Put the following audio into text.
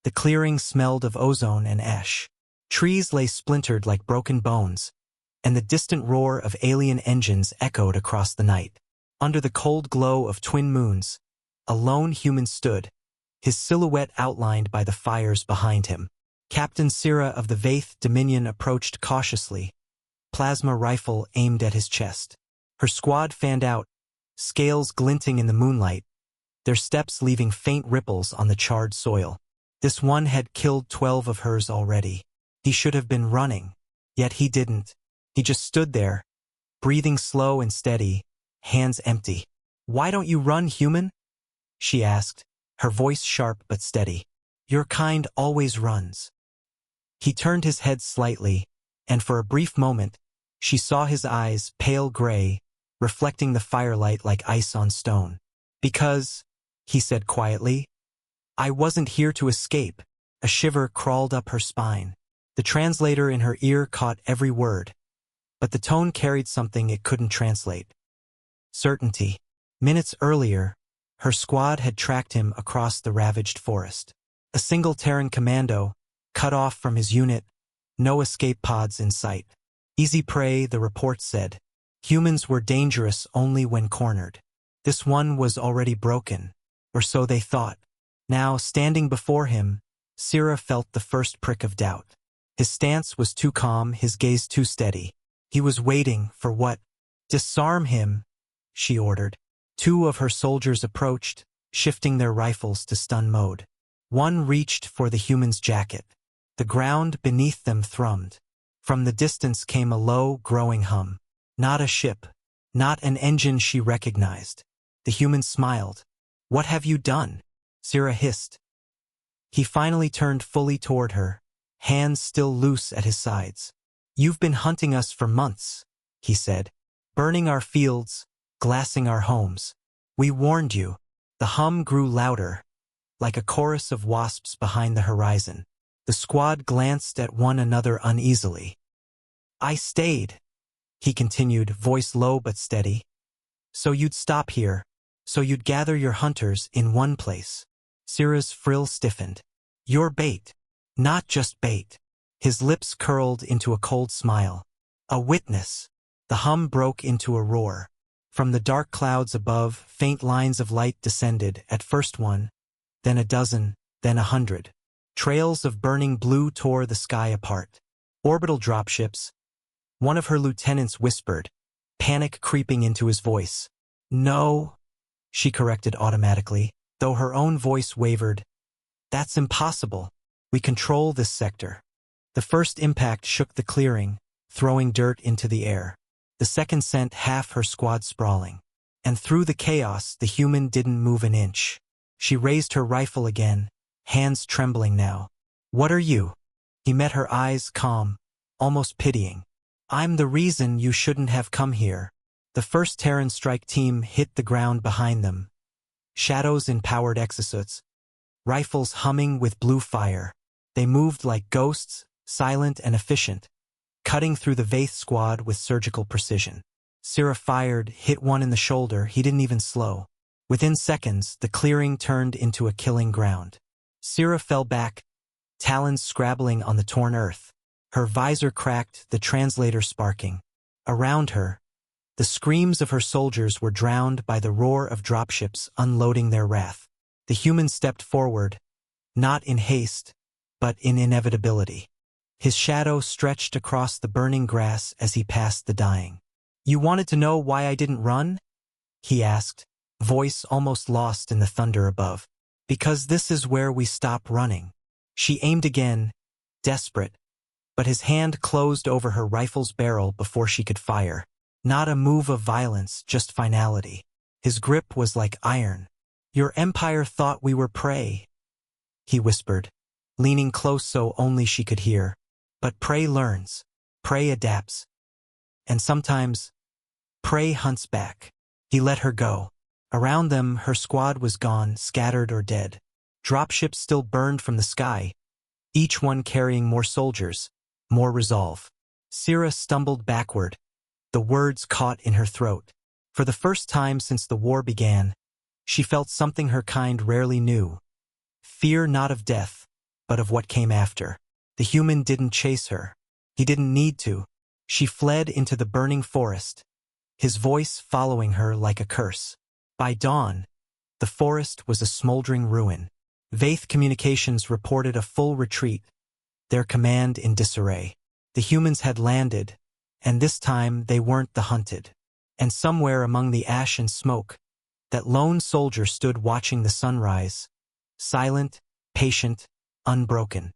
The clearing smelled of ozone and ash. Trees lay splintered like broken bones, and the distant roar of alien engines echoed across the night. Under the cold glow of twin moons, a lone human stood, his silhouette outlined by the fires behind him. Captain Sira of the Vaith Dominion approached cautiously, plasma rifle aimed at his chest. Her squad fanned out, scales glinting in the moonlight, their steps leaving faint ripples on the charred soil. This one had killed 12 of hers already. He should have been running, yet he didn't. He just stood there, breathing slow and steady, hands empty. "Why don't you run, human?" she asked, her voice sharp but steady. "Your kind always runs." He turned his head slightly, and for a brief moment, she saw his eyes, pale gray, reflecting the firelight like ice on stone. "Because," he said quietly, "I wasn't here to escape." A shiver crawled up her spine. The translator in her ear caught every word, but the tone carried something it couldn't translate. Certainty. Minutes earlier, her squad had tracked him across the ravaged forest. A single Terran commando, cut off from his unit, no escape pods in sight. Easy prey, the report said. Humans were dangerous only when cornered. This one was already broken, or so they thought. Now, standing before him, Sira felt the first prick of doubt. His stance was too calm, his gaze too steady. He was waiting for what? "Disarm him," she ordered. 2 of her soldiers approached, shifting their rifles to stun mode. One reached for the human's jacket. The ground beneath them thrummed. From the distance came a low, growing hum. Not a ship, not an engine she recognized. The human smiled. "What have you done?" Sira hissed. He finally turned fully toward her, hands still loose at his sides. "You've been hunting us for months," he said. "Burning our fields, glassing our homes. We warned you." The hum grew louder, like a chorus of wasps behind the horizon. The squad glanced at one another uneasily. "I stayed," he continued, voice low but steady. "So you'd stop here, so you'd gather your hunters in one place." Sira's frill stiffened. "You're bait. Not just bait." His lips curled into a cold smile. "A witness." The hum broke into a roar. From the dark clouds above, faint lines of light descended, at first 1, then 12, then 100. Trails of burning blue tore the sky apart. Orbital dropships. One of her lieutenants whispered, panic creeping into his voice. "No," she corrected automatically, though her own voice wavered. "That's impossible. We control this sector." The first impact shook the clearing, throwing dirt into the air. The second sent half her squad sprawling. And through the chaos, the human didn't move an inch. She raised her rifle again, hands trembling now. "What are you?" He met her eyes, calm, almost pitying. "I'm the reason you shouldn't have come here." The first Terran strike team hit the ground behind them. Shadows in powered exosuits, rifles humming with blue fire. They moved like ghosts, silent and efficient, cutting through the Vaith squad with surgical precision. Sira fired, hit one in the shoulder. He didn't even slow. Within seconds, the clearing turned into a killing ground. Sira fell back, talons scrabbling on the torn earth. Her visor cracked, the translator sparking. Around her, the screams of her soldiers were drowned by the roar of dropships unloading their wrath. The human stepped forward, not in haste, but in inevitability. His shadow stretched across the burning grass as he passed the dying. "You wanted to know why I didn't run?" he asked, voice almost lost in the thunder above. "Because this is where we stop running." She aimed again, desperate, but his hand closed over her rifle's barrel before she could fire. Not a move of violence, just finality. His grip was like iron. "Your empire thought we were prey," he whispered, leaning close so only she could hear. "But prey learns, prey adapts, and sometimes, prey hunts back." He let her go. Around them, her squad was gone, scattered or dead. Dropships still burned from the sky, each one carrying more soldiers, more resolve. Sira stumbled backward, the words caught in her throat. For the first time since the war began, she felt something her kind rarely knew. Fear not of death, but of what came after. The human didn't chase her. He didn't need to. She fled into the burning forest, his voice following her like a curse. By dawn, the forest was a smoldering ruin. Vaith Communications reported a full retreat, their command in disarray. The humans had landed, and this time they weren't the hunted. And somewhere among the ash and smoke, that lone soldier stood watching the sunrise, silent, patient, unbroken.